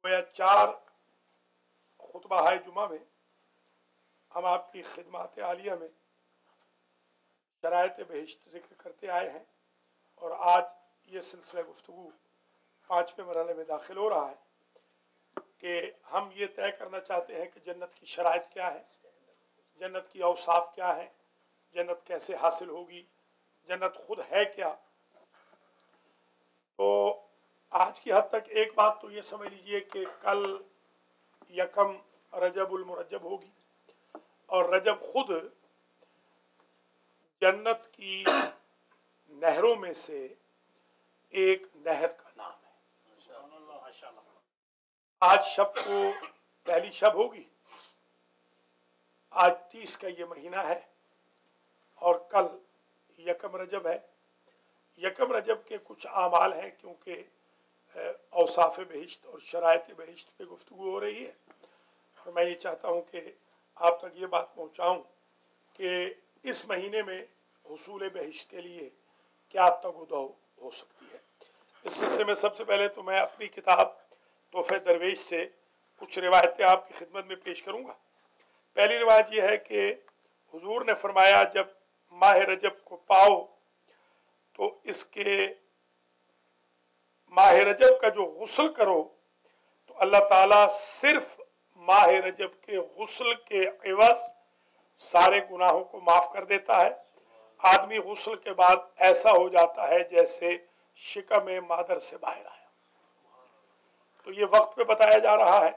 गोया 4 खुतबा है जुमा में हम आपकी खिदमत आलिया में शरायत बहिश्त जिक्र करते आए हैं और आज ये सिलसिला गुफ्तगू 5वें मरहले में दाखिल हो रहा है कि हम ये तय करना चाहते हैं कि जन्नत की शराइत क्या है, जन्नत की औसाफ क्या है, जन्नत कैसे हासिल होगी, जन्नत खुद है क्या। तो आज की हद तक एक बात तो ये समझ लीजिए कि कल यकम रजबुल मुरज्जब होगी और रजब खुद जन्नत की नहरों में से एक नहर का नाम है। आज शब को पहली शब होगी, आज 30 का ये महीना है और कल यकम रजब है। यकम रजब के कुछ आमाल हैं क्योंकि औसाफ बहिश्त और शरायत बहिश्त पे गुफ्तगू हो रही है और मैं ये चाहता हूँ कि आप तक ये बात पहुँचाऊँ कि इस महीने में हुसूल बहिश्त के लिए क्या तगुदो हो सकती है। इस सिलसिले में सबसे पहले तो मैं अपनी किताब तोहफ़े दरवेश से कुछ रिवायतें आपकी खिदमत में पेश करूँगा। पहली रिवायत यह है कि हुजूर ने फरमाया जब माह रजब को पाओ तो इसके माह रजब का जो गुस्ल करो तो अल्लाह ताला सिर्फ माह रजब के गुस्ल के एवज़ सारे गुनाहों को माफ़ कर देता है। आदमी गुस्ल के बाद ऐसा हो जाता है जैसे शिकम मादर से बाहर आया। तो ये वक्त पे बताया जा रहा है,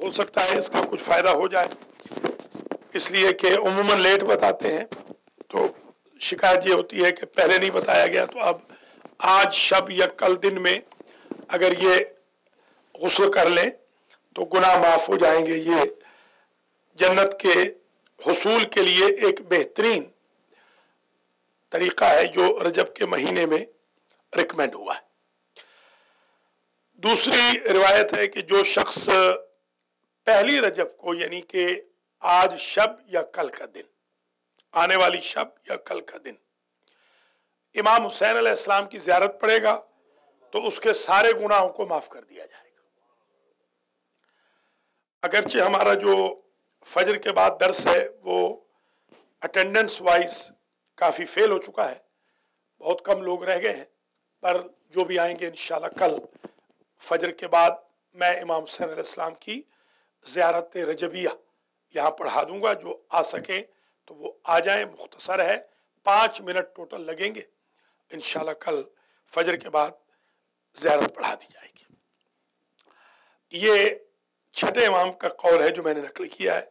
हो सकता है इसका कुछ फ़ायदा हो जाए, इसलिए कि उम्मूमन लेट बताते हैं तो शिकायत ये होती है कि पहले नहीं बताया गया। तो अब आज शब या कल दिन में अगर ये गुस्ल कर लें तो गुनाह माफ़ हो जाएंगे। ये जन्नत के हुसूल के लिए एक बेहतरीन तरीक़ा है जो रजब के महीने में रिकमेंड हुआ है। दूसरी रिवायत है कि जो शख्स पहली रजब को यानी कि आज शब या कल का दिन, आने वाली शब या कल का दिन इमाम हुसैन अलैहिस्सलाम की ज़ियारत पड़ेगा तो उसके सारे गुनाहों को माफ़ कर दिया जाएगा। अगरचे हमारा जो फजर के बाद दर्स है वो अटेंडेंस वाइज काफ़ी फेल हो चुका है, बहुत कम लोग रह गए हैं, पर जो भी आएंगे इंशाल्लाह कल फजर के बाद मैं इमाम हुसैन अलैहिस्सलाम की ज़ियारत रजबिया यहाँ पढ़ा दूंगा। जो आ सकें तो वो आ जाएं, मुख्तसर है, 5 मिनट टोटल लगेंगे। इंशाल्लाह कल फजर के बाद ज़ियारत पढ़ा दी जाएगी। ये छठे इमाम का कौल है जो मैंने नकल किया है।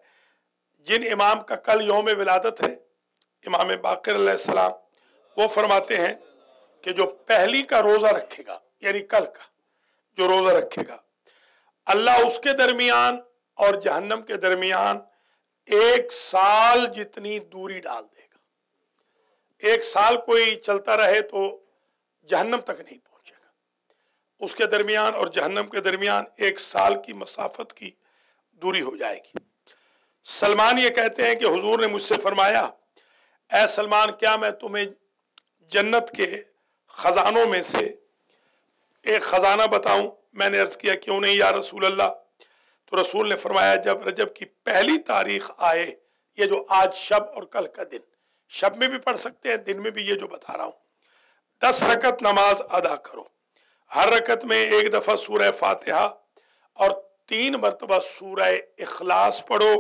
जिन इमाम का कल यौम विलादत है, इमाम बाक़िर अलैहिस्सलाम, वो फरमाते हैं कि जो पहली का रोज़ा रखेगा यानी कल का जो रोज़ा रखेगा, अल्लाह उसके दरमियान और जहन्नम के दरमियान 1 साल जितनी दूरी डाल देगा। 1 साल कोई चलता रहे तो जहन्नम तक नहीं पहुंचेगा, उसके दरमियान और जहन्नम के दरमियान 1 साल की मसाफत की दूरी हो जाएगी। सलमान ये कहते हैं कि हुजूर ने मुझसे फरमाया, ऐ सलमान, क्या मैं तुम्हें जन्नत के ख़जानों में से एक ख़जाना बताऊं? मैंने अर्ज़ किया क्यों नहीं या रसूल अल्लाह। तो रसूल ने फरमाया जब रजब की पहली तारीख आए, ये जो आज शब और कल का दिन, शब में भी पढ़ सकते हैं, दिन में भी ये जो बता रहा हूँ, 10 रकत नमाज अदा करो, हर रकत में 1 दफ़ा सूरह फातिहा और 3 मरतबा सूरह इखलास पढ़ो,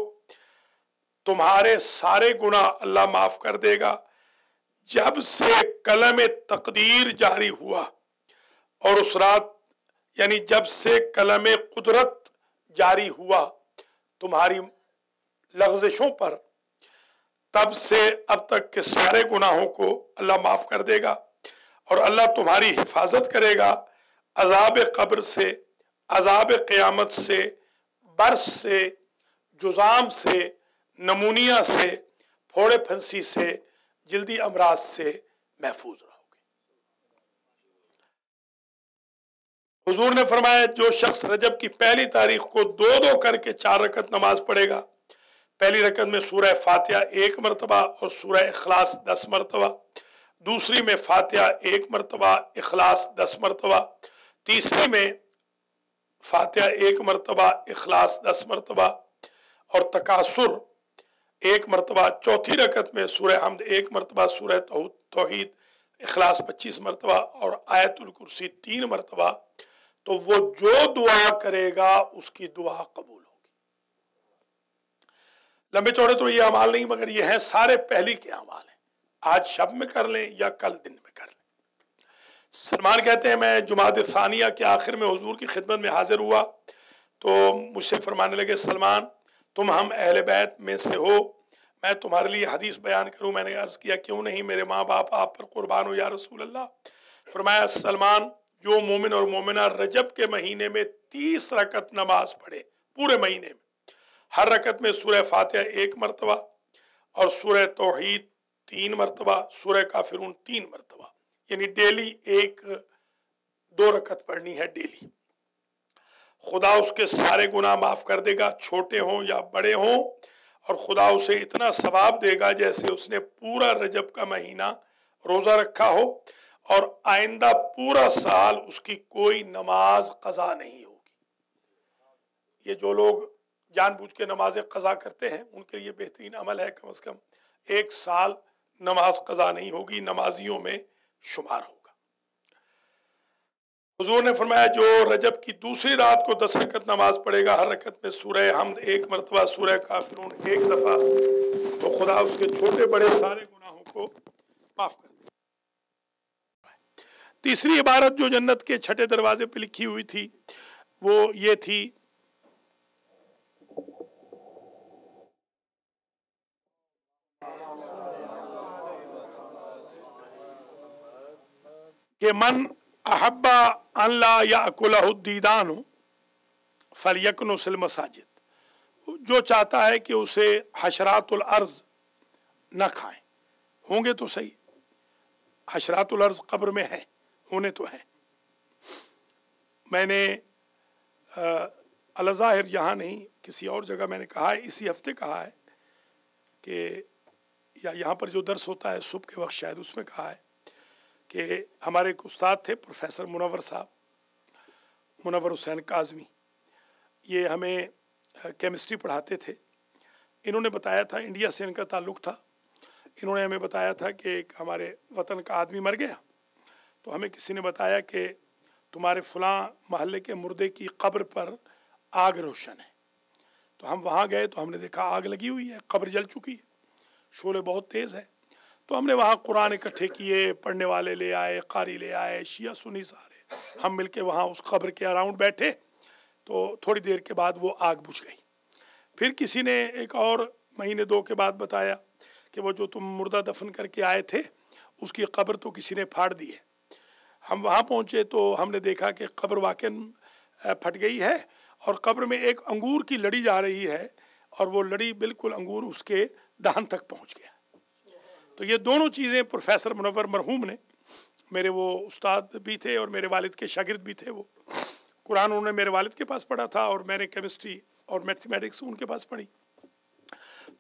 तुम्हारे सारे गुनाह अल्लाह माफ़ कर देगा। जब से कलम तकदीर जारी हुआ और उस रात यानी जब से कलम कुदरत जारी हुआ तुम्हारी लग़ज़िशों पर, तब से अब तक के सारे गुनाहों को अल्लाह माफ़ कर देगा और अल्लाह तुम्हारी हिफाजत करेगा अज़ाब क़ब्र से, अज़ाब क़यामत से, बर्स से, जुज़ाम से, नमूनिया से, फोड़े फंसी से, जल्दी अमराज से महफूज रहोगे। हुजूर ने फरमाया जो शख्स रजब की पहली तारीख को 2-2 करके 4 रकत नमाज पढ़ेगा, पहली रकत में सूरह फातिहा 1 मरतबा और सूरह इखलास 10 मरतबा, दूसरी में फातिहा 1 मरतबा, इखलास 10 मरतबा, तीसरी में फातिहा 1 मरतबा, इखलास 10 मरतबा और तकासुर 1 मरतबा। चौथी रकत में सूरह हमद 1 मरतबा, सूरह तौहीद इखलास 25 मरतबा और आयतुल कुर्सी 3 मरतबा। तो वो जो दुआ करेगा उसकी दुआ कबूल होगी। लंबे चौड़े तो ये अमाल नहीं, मगर ये हैं सारे पहली के अमाल हैं। आज शब में कर लें या कल दिन में कर लें। सलमान कहते हैं, मैं जुमाद सानिया के आखिर में हुजूर की खिदमत में हाजिर हुआ तो मुझसे फरमाने लगे, सलमान तुम हम अहले बैत में से हो, मैं तुम्हारे लिए हदीस बयान करूं। मैंने अर्ज़ किया, क्यों नहीं, मेरे माँ बाप आप पर कुर्बान हो या रसूल अल्लाह। फरमाया, सलमान जो मोमिन और मोमिना रजब के महीने में 30 रकत नमाज पढ़े, पूरे महीने में, हर रकत में सूरह फातिहा 1 मरतबा और सूरह तौहीद 3 मरतबा, सूरह काफिरून 3 मरतबा, यानी डेली 1-2 रकत पढ़नी है डेली। खुदा उसके सारे गुनाह माफ़ कर देगा, छोटे हों या बड़े हों, और खुदा उसे इतना सवाब देगा जैसे उसने पूरा रजब का महीना रोज़ा रखा हो, और आइंदा पूरा साल उसकी कोई नमाज कज़ा नहीं होगी। ये जो लोग जानबूझ के नमाज कज़ा करते हैं उनके लिए बेहतरीन अमल है, कम से कम 1 साल नमाज कज़ा नहीं होगी, नमाजियों में शुमार होगा। हुजूर ने फरमाया, जो रजब की दूसरी रात को 10 रकत नमाज पढ़ेगा, हर रकत में सूरह हमद 1 मरतबा, सूरह काफिरून 1 दफ़ा, तो खुदा उसके छोटे बड़े सारे गुनाहों को माफ़ कर देगा। तीसरी इबारत जो जन्नत के छठे दरवाजे पे लिखी हुई थी वो ये थी कि मन अहब्बा अल्ला याकुलहुद्दीदान फलयकुनुसिल मसाजिद, जो चाहता है कि उसे हशरातुल अर्ज़ न खाएं, होंगे तो सही, हशरातुल अर्ज़ कब्र में है, होने तो है। मैंने अल-ज़ाहिर यहाँ नहीं किसी और जगह मैंने कहा है, इसी हफ्ते कहा है कि, या यहाँ पर जो दर्स होता है सुबह के वक्त शायद उसमें कहा है कि हमारे एक उस्ताद थे प्रोफेसर मुनव्वर साहब, मुनव्वर हुसैन काज़मी, ये हमें केमिस्ट्री पढ़ाते थे। इन्होंने बताया था, इंडिया से इनका ताल्लुक़ था, इन्होंने हमें बताया था कि एक हमारे वतन का आदमी मर गया, तो हमें किसी ने बताया कि तुम्हारे फ़लाँ महल्ले के मुर्दे की कब्र पर आग रोशन है। तो हम वहाँ गए तो हमने देखा आग लगी हुई है, कब्र जल चुकी है, शोले बहुत तेज़ है। तो हमने वहाँ कुरान इकट्ठे किए, पढ़ने वाले ले आए, कारी ले आए, शिया सुन्नी सारे, हम मिलके वहाँ उस कब्र के अराउंड बैठे। तो थोड़ी देर के बाद वो आग बुझ गई। फिर किसी ने एक और महीने 2 के बाद बताया कि वो जो तुम मुर्दा दफन करके आए थे उसकी कब्र तो किसी ने फाड़ दी है। हम वहाँ पहुँचे तो हमने देखा कि कब्र वाकई फट गई है और कब्र में एक अंगूर की लड़ी जा रही है और वो लड़ी बिल्कुल अंगूर उसके दान तक पहुँच गया। तो ये दोनों चीज़ें प्रोफेसर मुनव्वर मरहूम ने, मेरे वो उस्ताद भी थे और मेरे वालिद के शागिर्द भी थे। वो कुरान उन्होंने मेरे वालिद के पास पढ़ा था और मैंने केमिस्ट्री और मैथमेटिक्स उनके पास पढ़ी।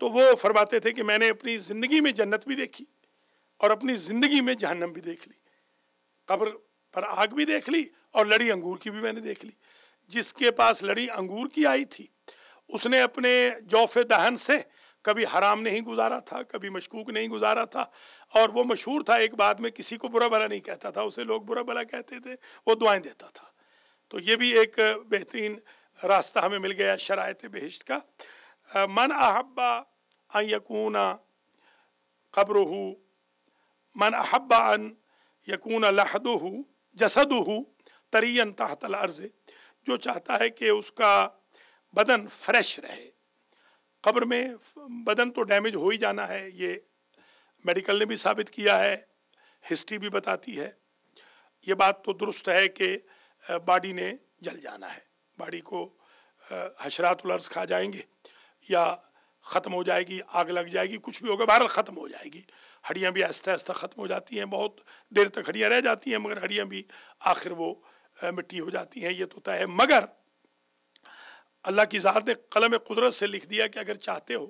तो वो फरमाते थे कि मैंने अपनी ज़िंदगी में जन्नत भी देखी और अपनी ज़िंदगी में जहन्नम भी देख ली, कब्र पर आग भी देख ली और लड़ी अंगूर की भी मैंने देख ली। जिसके पास लड़ी अंगूर की आई थी उसने अपने जौफ़े दहन से कभी हराम नहीं गुजारा था, कभी मशकूक नहीं गुजारा था, और वो मशहूर था एक बात में, किसी को बुरा भला नहीं कहता था, उसे लोग बुरा भला कहते थे, वो दुआएं देता था। तो ये भी एक बेहतरीन रास्ता हमें मिल गया शरायत बेहिश्त का। मन अहब्बा अन यकूना क़ब्रुहु, मन अहब्बा अन यकूना लहदुहु जसदुहु तरियन तहतल अर्ज़, जो चाहता है कि उसका बदन फ्रेश रहे। कब्र में बदन तो डैमेज हो ही जाना है, ये मेडिकल ने भी साबित किया है, हिस्ट्री भी बताती है। ये बात तो दुरुस्त है कि बॉडी ने जल जाना है, बॉडी को हशरातुल अर्ज़ खा जाएंगे या ख़त्म हो जाएगी, आग लग जाएगी, कुछ भी होगा, बहरहाल ख़त्म हो जाएगी। हड्डियाँ भी आहिस्ता आहिस्ता ख़त्म हो जाती हैं, बहुत देर तक हड्डियाँ रह जाती हैं मगर हड्डियाँ भी आखिर वो मिट्टी हो जाती हैं, ये तो तय है। मगर अल्लाह की ज़ात ने कलम कुदरत से लिख दिया कि अगर चाहते हो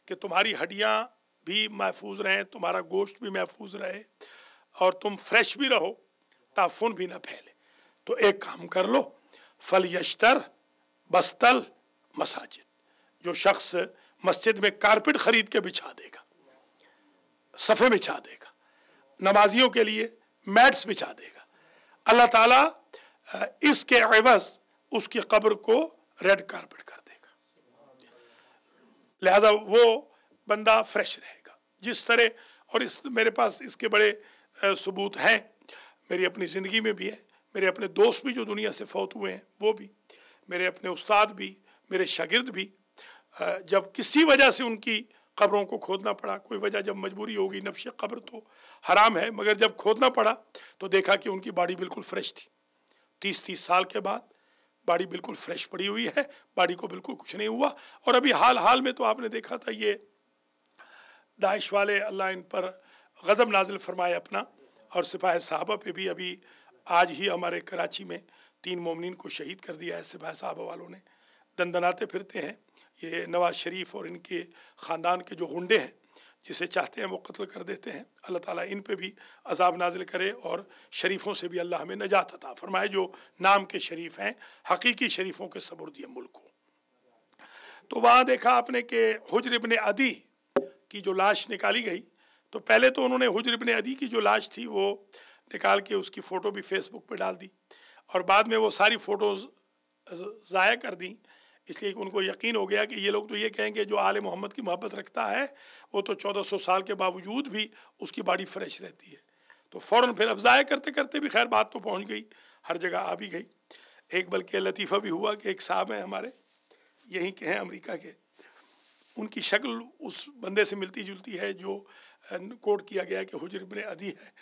कि तुम्हारी हड्डियाँ भी महफूज रहें, तुम्हारा गोश्त भी महफूज रहे और तुम फ्रेश भी रहो, ताफुन भी ना फैले, तो एक काम कर लो, फल यश्तर बस्तल मसाजिद, जो शख्स मस्जिद में कारपेट खरीद के बिछा देगा, सफ़े बिछा देगा, नमाजियों के लिए मैट्स बिछा देगा, अल्लाह ताला इसके एवज़ उसकी कब्र को रेड कारपेट कर देगा। लिहाजा वो बंदा फ्रेश रहेगा जिस तरह। और इस मेरे पास इसके बड़े सबूत हैं, मेरी अपनी ज़िंदगी में भी है, मेरे अपने दोस्त भी जो दुनिया से फौत हुए हैं वो भी, मेरे अपने उस्ताद भी, मेरे शागिर्द भी, जब किसी वजह से उनकी कब्रों को खोदना पड़ा, कोई वजह जब मजबूरी होगी, नफ्श कब्र तो हराम है, मगर जब खोदना पड़ा तो देखा कि उनकी बॉडी बिल्कुल फ्रेश थी। 30 साल के बाद बॉडी बिल्कुल फ्रेश पड़ी हुई है, बॉडी को बिल्कुल कुछ नहीं हुआ। और अभी हाल में तो आपने देखा था ये दाइश वाले, अल्लाह इन पर गज़ब नाजिल फरमाए अपना, और सिपाही साहबा पे भी अभी आज ही हमारे कराची में 3 मोमिनीन को शहीद कर दिया है सिपाही साहबा वालों ने। दंदनाते फिरते हैं ये नवाज शरीफ और इनके ख़ानदान के जो गुंडे हैं, जिसे चाहते हैं वो कत्ल कर देते हैं। अल्लाह ताला इन पे भी अजाब नाजिल करे और शरीफों से भी अल्लाह हमें नजात अता फरमाए, जो नाम के शरीफ हैं, हकीकी शरीफों के सबुर्दिए मुल्क को। तो वहाँ देखा आपने कि हुज्र इब्न अदी की जो लाश निकाली गई, तो पहले तो उन्होंने हुज्र इब्न अदी की जो लाश थी वो निकाल के उसकी फ़ोटो भी फेसबुक पे डाल दी, और बाद में वो सारी फ़ोटोज़ ज़ाया कर दी, इसलिए कि उनको यकीन हो गया कि ये लोग तो ये कहेंगे जो आले मोहम्मद की मोहब्बत रखता है वो तो 1400 साल के बावजूद भी उसकी बॉडी फ्रेश रहती है। तो फ़ौरन फिर अब ज़ाया करते करते भी खैर बात तो पहुंच गई, हर जगह आ भी गई। एक बल्कि लतीफ़ा भी हुआ कि एक साहब हैं हमारे, यहीं के हैं अमेरिका के, उनकी शक्ल उस बंदे से मिलती जुलती है जो कोट किया गया कि हुज्र इब्न अदी है।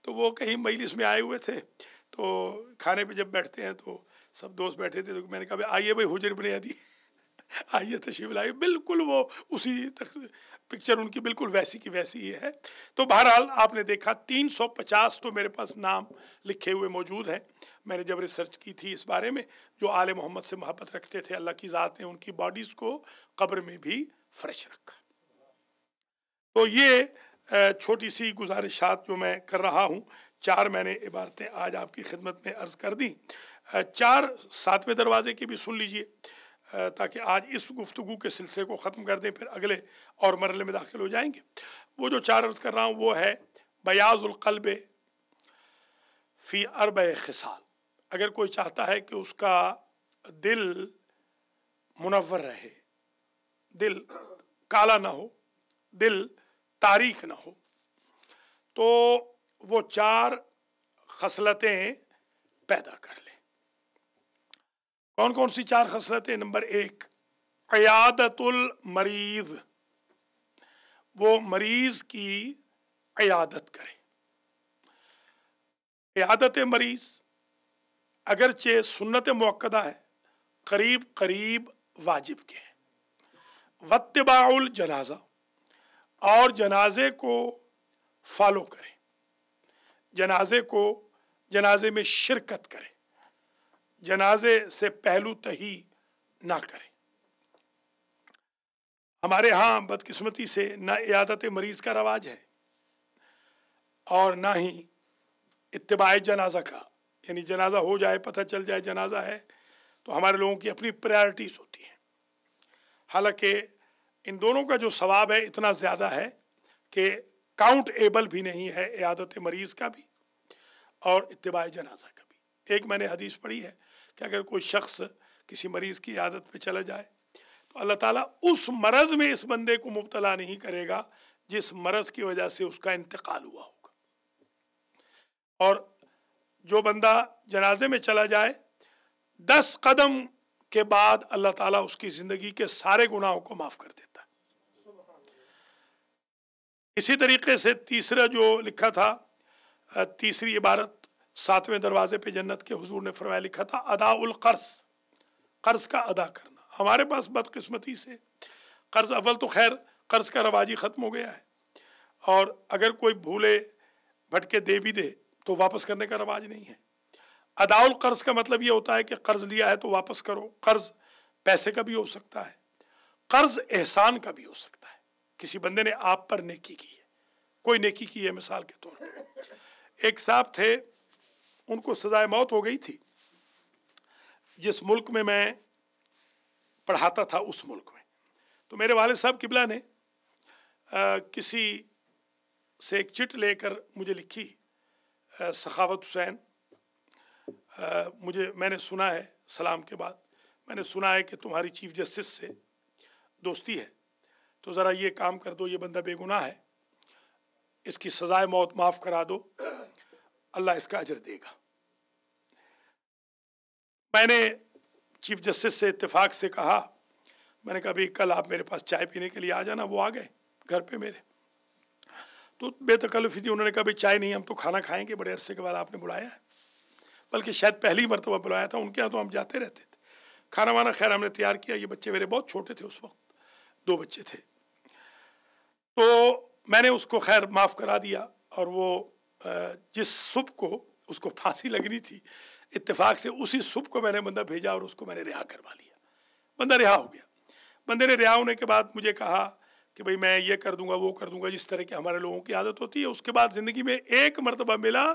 तो वो कहीं मजलिस में आए हुए थे, तो खाने पे जब बैठते हैं तो सब दोस्त बैठे थे, तो मैंने कहा आइए भाई हुज्र इब्न अदी आइए तशरीफ लाइए, बिल्कुल वो उसी तक पिक्चर उनकी बिल्कुल वैसी की वैसी ही है। तो बहरहाल आपने देखा 350 तो मेरे पास नाम लिखे हुए मौजूद हैं। मैंने जब रिसर्च की थी इस बारे में, जो आले मोहम्मद से मोहब्बत रखते थे, अल्लाह की ज़ात ने उनकी बॉडीज़ को कब्र में भी फ्रेश रखा। तो ये छोटी सी गुजारिशात जो मैं कर रहा हूँ, 4 मैंने इबारतें आज आपकी खिदमत में अर्ज़ कर दी। 4 7वें दरवाज़े की भी सुन लीजिए, ताकि आज इस गुफ्तगू के सिलसिले को ख़त्म कर दें, फिर अगले और मरहले में दाखिल हो जाएंगे। वो जो 4 अर्ज़ कर रहा हूँ वो है बयाज़ुल क़ल्ब फ़ी अर्बअ ख़िसाल। अगर कोई चाहता है कि उसका दिल मुनव्वर रहे, दिल काला ना हो, दिल तारीख ना हो, तो वो 4 खसलतें पैदा कर ले। कौन कौन सी 4 खसलतें? नंबर 1, इयादतुल मरीज़, वो मरीज़ की इयादत करे। इयादत मरीज़ अगरचे सुन्नत मुअक्कदा है, करीब करीब वाजिब के है। वत्तिबाउल जनाजा, और जनाजे को फॉलो करे, जनाजे में शिरकत करे, जनाजे से पहलू तही ना करे। हमारे यहाँ बदकिस्मती से न इयादत मरीज़ का रवाज है और ना ही इत्तिबाए जनाजा का, यानी जनाजा हो जाए, पता चल जाए जनाजा है, तो हमारे लोगों की अपनी प्रायोरिटीज़ होती हैं। हालांकि इन दोनों का जो सवाब है इतना ज़्यादा है कि काउंटेबल भी नहीं है, इयादत मरीज़ का भी और इत्तिबाए जनाजा का भी। एक मैंने हदीस पढ़ी है कि अगर कोई शख्स किसी मरीज़ की इयादत पे चला जाए तो अल्लाह ताला उस मरज़ में इस बंदे को मुब्तला नहीं करेगा जिस मरज़ की वजह से उसका इंतकाल हुआ होगा। और जो बंदा जनाजे में चला जाए, 10 कदम के बाद अल्लाह ताला उसकी ज़िंदगी के सारे गुनाहों को माफ़ कर देता है। इसी तरीके से तीसरा जो लिखा था, तीसरी इबारत 7वें दरवाजे पे जन्नत के हुजूर ने फरमाया, लिखा था अदाउल कर्ज, कर्ज का अदा करना। हमारे पास बदकिस्मती से कर्ज, अव्वल तो खैर कर्ज का रवाजी ख़त्म हो गया है, और अगर कोई भूले भटके दे भी दे तो वापस करने का रवाज नहीं है। अदाउल कर्ज का मतलब ये होता है कि कर्ज लिया है तो वापस करो। कर्ज पैसे का भी हो सकता है, कर्ज एहसान का भी हो सकता है। किसी बंदे ने आप पर नेकी की है, कोई नेकी की है, मिसाल के तौर पर एक साहब थे, उनको सजाए मौत हो गई थी, जिस मुल्क में मैं पढ़ाता था उस मुल्क में, तो मेरे वालिद साहब किबला ने किसी से एक चिट लेकर मुझे लिखी, सखावत हुसैन, मैंने सुना है सलाम के बाद, मैंने सुना है कि तुम्हारी चीफ जस्टिस से दोस्ती है, तो ज़रा ये काम कर दो, ये बंदा बेगुनाह है, इसकी सजाए मौत माफ़ करा दो, अल्लाह इसका अजर देगा। मैंने चीफ जस्टिस से इत्तेफाक से कहा, मैंने कहा भाई कल आप मेरे पास चाय पीने के लिए आ जाना। वो आ गए घर पे मेरे, तो बेतकल्लुफ़ी थी, उन्होंने कहा भाई चाय नहीं, हम तो खाना खाएंगे, बड़े अरसे के बाद आपने बुलाया है, बल्कि शायद पहली मरतबा बुलाया था, उनके यहाँ तो हम जाते रहते थे। खाना वाना खैर हमने तैयार किया, ये बच्चे मेरे बहुत छोटे थे उस वक्त, 2 बच्चे थे, तो मैंने उसको खैर माफ़ करा दिया। और वो जिस सुबह को उसको फांसी लगनी थी, इत्तेफाक से उसी सुबह को मैंने बंदा भेजा और उसको मैंने रिहा करवा लिया। बंदा रिहा हो गया। बंदे ने रिहा होने के बाद मुझे कहा कि भाई मैं ये कर दूंगा, वो कर दूंगा, जिस तरह की हमारे लोगों की आदत होती है। उसके बाद ज़िंदगी में एक मरतबा मिला,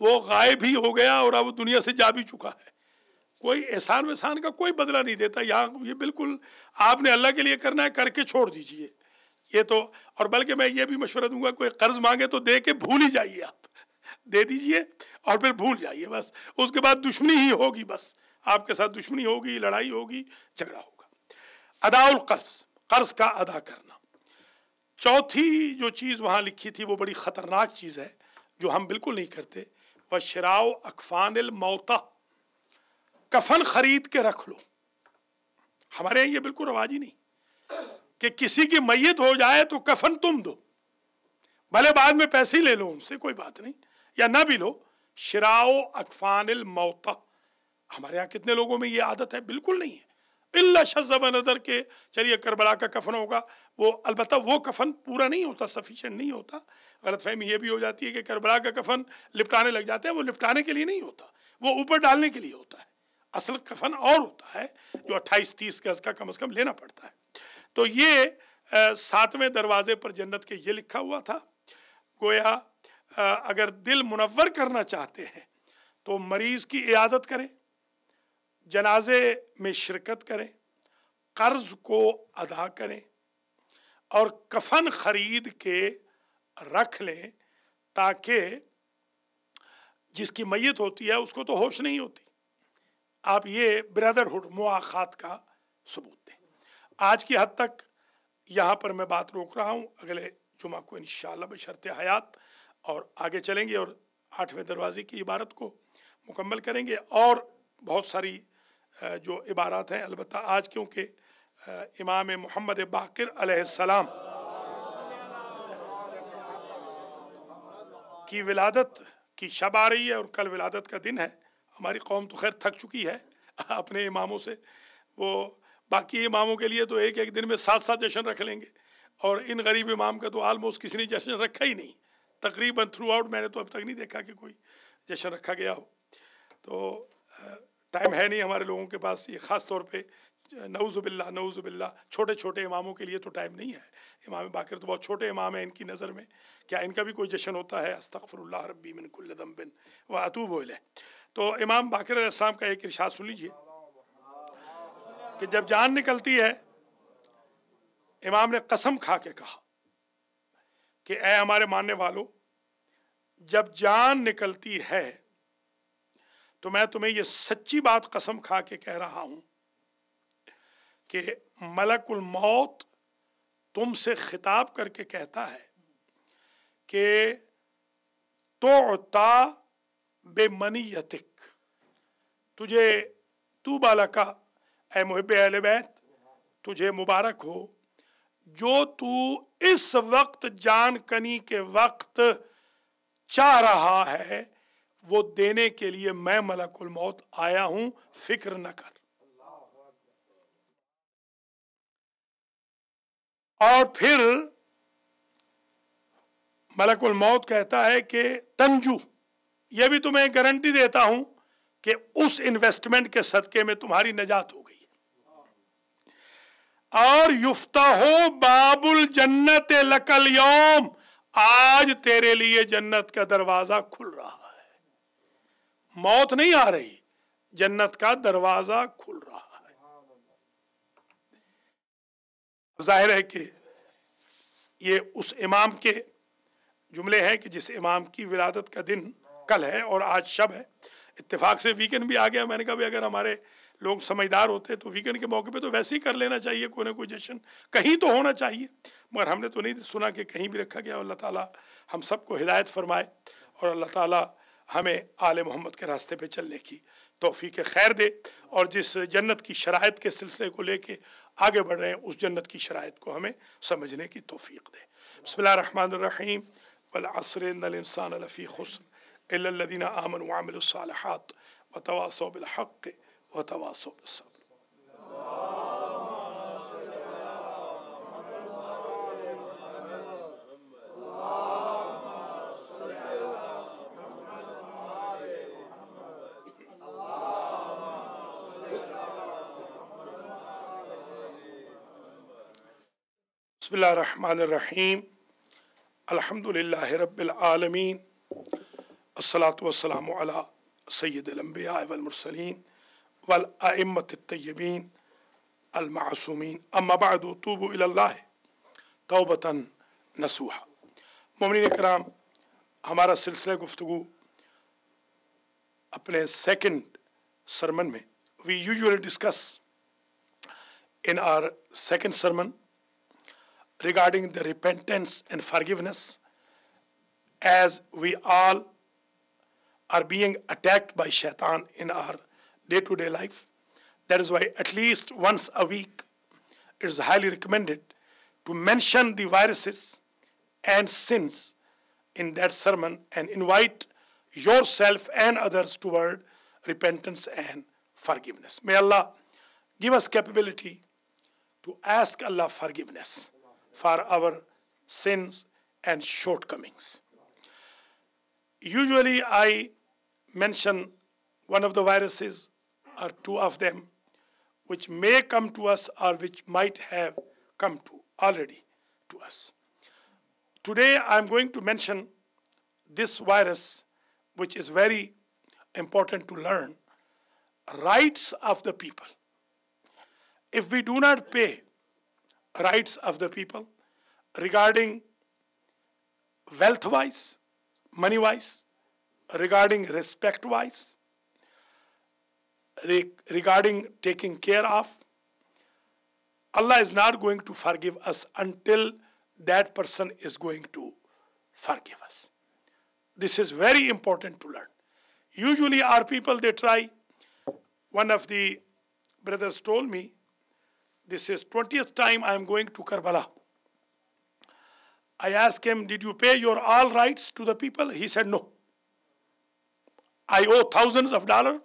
वो गायब ही हो गया और अब दुनिया से जा भी चुका है। कोई एहसान वहसान का कोई बदला नहीं देता यहाँ, ये बिल्कुल आपने अल्लाह के लिए करना है, करके छोड़ दीजिए ये तो। और बल्कि मैं ये भी मशवरा दूंगा, कोई कर्ज मांगे तो दे के भूल ही जाइए, आप दे दीजिए और फिर भूल जाइए बस। उसके बाद दुश्मनी ही होगी, बस आपके साथ दुश्मनी होगी, लड़ाई होगी, झगड़ा होगा। अदाउल कर्ज, कर्ज का अदा करना। चौथी जो चीज़ वहाँ लिखी थी वो बड़ी ख़तरनाक चीज़ है जो हम बिल्कुल नहीं करते। वह शराउ अकफानिल मौता, कफन खरीद के रख लो। हमारे यहाँ ये बिल्कुल रवाज ही नहीं कि किसी की मैयत हो जाए तो कफन तुम दो, भले बाद में पैसे ले लो उनसे, कोई बात नहीं, या ना भी लो। शराउ अकफानिल मौता, हमारे यहाँ कितने लोगों में ये आदत है? बिल्कुल नहीं है। इल्ला शज़्ज़ब नज़र के चलिए करबला का कफन होगा, वो अलबत्ता वो कफन पूरा नहीं होता, सफिशिएंट नहीं होता। गलतफहमी ये भी हो जाती है कि करबला का कफन लिपटाने लग जाते हैं, वो लिपटाने के लिए नहीं होता, वो ऊपर डालने के लिए होता है। असल कफन और होता है जो 28-30 गज का कम से कम लेना पड़ता है। तो ये 7वें दरवाजे पर जन्नत के ये लिखा हुआ था। गोया अगर दिल मुनव्वर करना चाहते हैं तो मरीज़ की इयादत करें, जनाजे में शिरकत करें, कर्ज को अदा करें और कफन खरीद के रख लें, ताकि जिसकी मैयत होती है उसको तो होश नहीं होती। आप ये ब्रदरहुड मुआखात का सबूत दें। आज की हद तक यहाँ पर मैं बात रोक रहा हूँ, अगले जुमा को इंशाअल्लाह बशर्ते हयात और आगे चलेंगे और 8वें दरवाजे की इबारत को मुकम्मल करेंगे। और बहुत सारी जो इबारत हैं, अलबत्ता आज क्योंकि इमाम मोहम्मद बाक़िर अलैहिस्सलाम की विलादत की शब आ रही है और कल विलादत का दिन है। हमारी कौम तो खैर थक चुकी है अपने इमामों से, वो बाकी इमामों के लिए तो एक एक दिन में 7-7 जश्न रख लेंगे, और इन गरीब इमाम का तो आलमोस्ट किसी ने जश्न रखा ही नहीं तकरीबन थ्रू आउट। मैंने तो अब तक नहीं देखा कि कोई जश्न रखा गया हो। तो टाइम है नहीं हमारे लोगों के पास, ये ख़ास तौर पे नऊज़ुबिल्लाह छोटे छोटे इमामों के लिए तो टाइम नहीं है। इमाम बाक़िर तो बहुत छोटे इमाम हैं इनकी नज़र में, क्या इनका भी कोई जश्न होता है? अस्तग़फ़िरुल्लाह रब्बी मिन कुल्लि ज़ंबिन व अतूबु इलैह। तो इमाम बाक़िर अलैहिस्सलाम का एक इरशाद सुन लीजिए कि जब जान निकलती है, इमाम ने कसम खा के कहा कि ऐ हमारे मानने वालों, जब जान निकलती है तो मैं तुम्हें ये सच्ची बात कसम खा के कह रहा हूं कि मलकुल मौत तुमसे खिताब करके कहता है कि तुअता बेमनियतिक, तुझे तू बालका ऐ मुहिब्बे अहले बैत, तुझे मुबारक हो जो तू इस वक्त जान कनी के वक्त चाह रहा है, वो देने के लिए मैं मलकुल मौत आया हूं, फिक्र न कर। और फिर मलकुल मौत कहता है कि तंजू, ये भी तुम्हें गारंटी देता हूं कि उस इन्वेस्टमेंट के सदके में तुम्हारी नजात हो गई। और युफ्ताहो बाबुल जन्नत लकल यौम, आज तेरे लिए जन्नत का दरवाजा खुल रहा है। मौत नहीं आ रही, जन्नत का दरवाजा खुल रहा है। जाहिर है कि ये उस इमाम के जुमले हैं कि जिस इमाम की विलादत का दिन कल है और आज शब है। इत्तेफाक से वीकेंड भी आ गया। मैंने कहा भी अगर हमारे लोग समझदार होते तो वीकेंड के मौके पे तो वैसे ही कर लेना चाहिए, कोई ना कोई जश्न कहीं तो होना चाहिए, मगर हमने तो नहीं सुना कि कहीं भी रखा गया। अल्लाह ताला हम सबको हिदायत फरमाए और अल्लाह ताला हमें आले मोहम्मद के रास्ते पे चलने की तौफीक खैर दे, और जिस जन्नत की शराइत के सिलसिले को लेके आगे बढ़ रहे हैं उस जन्नत की शराइत को हमें समझने की तौफीक दे। बिस्मिल्लाहिर्रहमानिर्रहीम। वल अस्र इन्नल इंसान लफी खुस्र इल्ला लल्लज़ीना आमनु व अमिलुस सालिहात व तवासौ बिल हक़्क़ि व तवासौ बिस सब्र। बिस्मिल्लाहिर्रहमानिर्रहीम। अल्हम्दुलिल्लाहि रब्बिल आलमीन। अस्सलातु वस्सलामु अला सय्यिदिल अंबिया वल मुरसलीन वल अइम्मतित तय्यबीन अल मासूमीन। अम्मा बअदु तूबू इलल्लाहि तौबतन नसूहा। मोमिनीन किराम, हमारा सिलसिला गुफ्तगू अपने सेकंड सरमन में, we usually discuss in our second sermon regarding the repentance and forgiveness, as we all are being attacked by shaitan in our day-to-day life. That is why at least once a week it is highly recommended to mention the viruses and sins in that sermon and invite yourself and others toward repentance and forgiveness. May Allah give us capability to ask Allah forgiveness for our sins and shortcomings. Usually I mention one of the viruses or two of them which may come to us or which might have come to already to us. Today I'm going to mention this virus which is very important to learn, rights of the people. If we do not pay rights of the people regarding wealth-wise, money-wise, regarding respect-wise, regarding taking care of, Allah is not going to forgive us until that person is going to forgive us. This is very important to learn. Usually our people, they try. One of the brothers told me, this is 20th time I am going to Karbala. I asked him, did you pay your all rights to the people? He said, no. I owe thousands of dollars,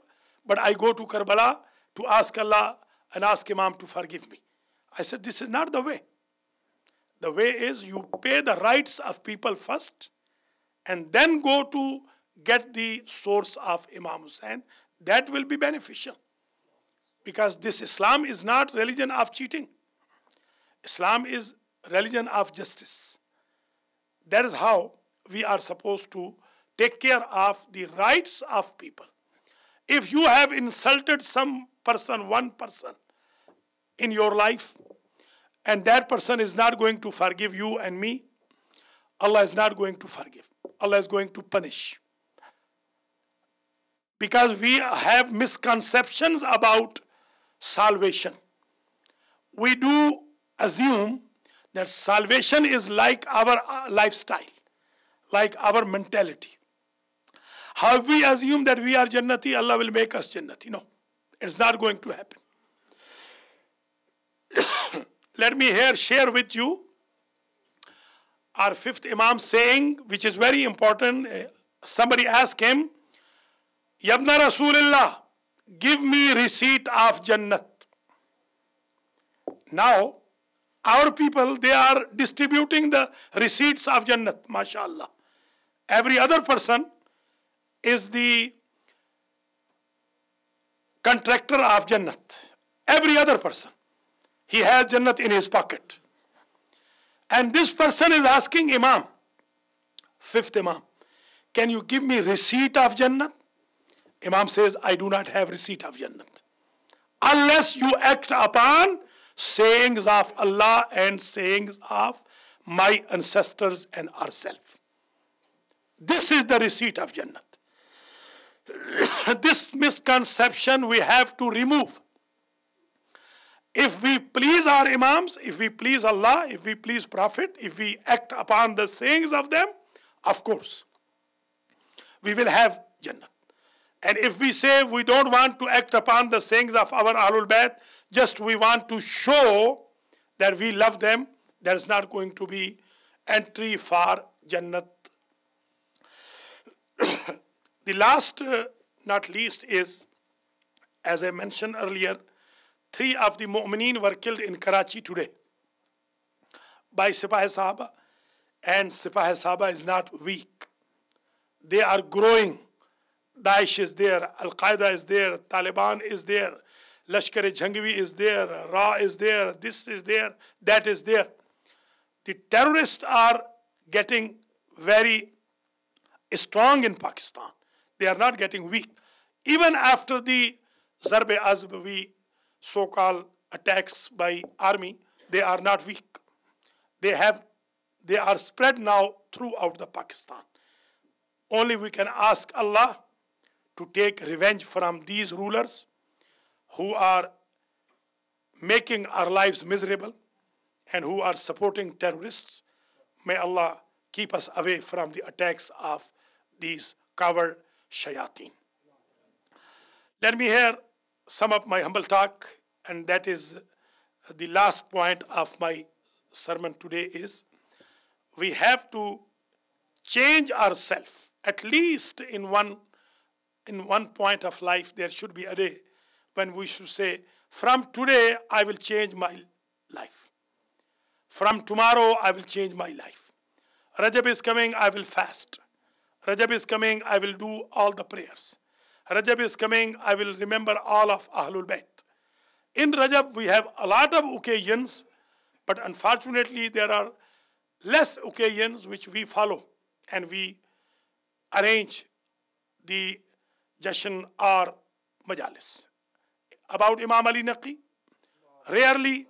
but I go to Karbala to ask Allah and ask Imam to forgive me. I said, this is not the way. The way is you pay the rights of people first and then go to get the source of Imam Hussain. That will be beneficial. Because this Islam is not religion of cheating. Islam is religion of justice. That is how we are supposed to take care of the rights of people. If you have insulted some person, one person in your life, and that person is not going to forgive you and me, Allah is not going to forgive. Allah is going to punish. Because we have misconceptions about salvation. We do assume that salvation is like our lifestyle, like our mentality. How we assume that we are Jannati, Allah will make us Jannati. No, it's not going to happen. Let me here share with you our fifth Imam saying, which is very important. Somebody asked him, Yabna Rasulullah, give me receipt of Jannat. Now, our people, they are distributing the receipts of Jannat, mashallah. Every other person is the contractor of Jannat. Every other person. He has Jannat in his pocket. And this person is asking Imam, fifth Imam, can you give me receipt of Jannat? Imam says, I do not have receipt of Jannat unless you act upon sayings of Allah and sayings of my ancestors and ourselves. This is the receipt of Jannat. This misconception we have to remove. If we please our Imams, if we please Allah, if we please Prophet, if we act upon the sayings of them, of course, we will have Jannat. And if we say we don't want to act upon the sayings of our Ahlul Bayt, just we want to show that we love them, there is not going to be entry for Jannat. The last, not least, is, as I mentioned earlier, 3 of the Mu'mineen were killed in Karachi today by Sipah-e-Sahaba, and Sipah-e-Sahaba is not weak. They are growing. Daesh is there, Al-Qaeda is there, Taliban is there, Lashkar-e-Jhangvi is there, Ra is there, this is there, that is there. The terrorists are getting very strong in Pakistan. They are not getting weak. Even after the Zarb-e-Azb, so-called attacks by army, they are not weak. They are spread now throughout the Pakistan. Only we can ask Allah to take revenge from these rulers who are making our lives miserable and who are supporting terrorists. May Allah keep us away from the attacks of these coward shayateen. Let me hear sum up my humble talk, and that is the last point of my sermon today is we have to change ourselves. At least in one point of life, there should be a day when we should say, from today, I will change my life. From tomorrow, I will change my life. Rajab is coming, I will fast. Rajab is coming, I will do all the prayers. Rajab is coming, I will remember all of Ahlul Bayt. In Rajab, we have a lot of occasions, but unfortunately, there are less occasions which we follow and we arrange the Jashan or Majalis. About Imam Ali Naqi, rarely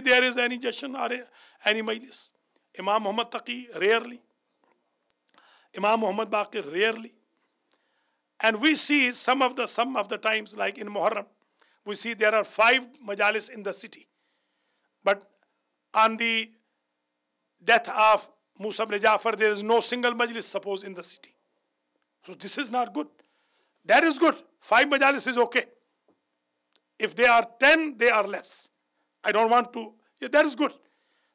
there is any Jashan or any Majlis. Imam Muhammad Taqi, rarely. Imam Muhammad Baqir, rarely. And we see some of the times, like in Muharram, we see there are 5 Majalis in the city. But on the death of Musa ibn Ja'far, there is no single Majlis, suppose, in the city. So this is not good. That is good. 5 Majalis is okay. If they are 10, they are less. I don't want to, yeah, that is good.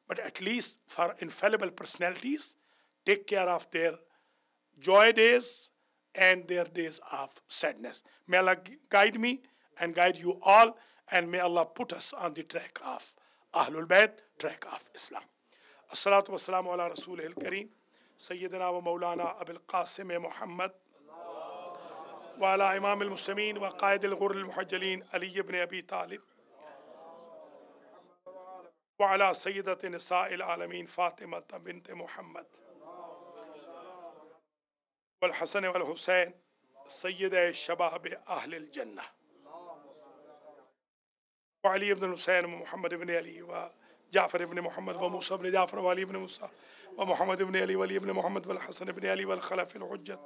But at least for infallible personalities, take care of their joy days and their days of sadness. May Allah guide me and guide you all, and may Allah put us on the track of Ahlul Bayt, track of Islam. As-salatu was-salamu ala Rasulihil Kareem, Sayyidina wa Mawlana Abil Qasim Muhammad, wa ala Imam al-Muslimin wa Qaid al-Ghurr al-Muhajjalin Ali ibn Abi Talib, wa ala Sayyidati Nisa al-Alamin Fatima bint Muhammad, wal Hasan wal Hussein, Sayyida Shabab Ahl al-Jannah, wa Ali ibn Hussein wa Muhammad ibn Ali wa Ja'far ibn Muhammad wa Musa ibn Ja'far wa Ali ibn Musa wa Muhammad ibn Ali wa Ali ibn Muhammad wal Hasan ibn Ali wal Khalaf al-Hujjat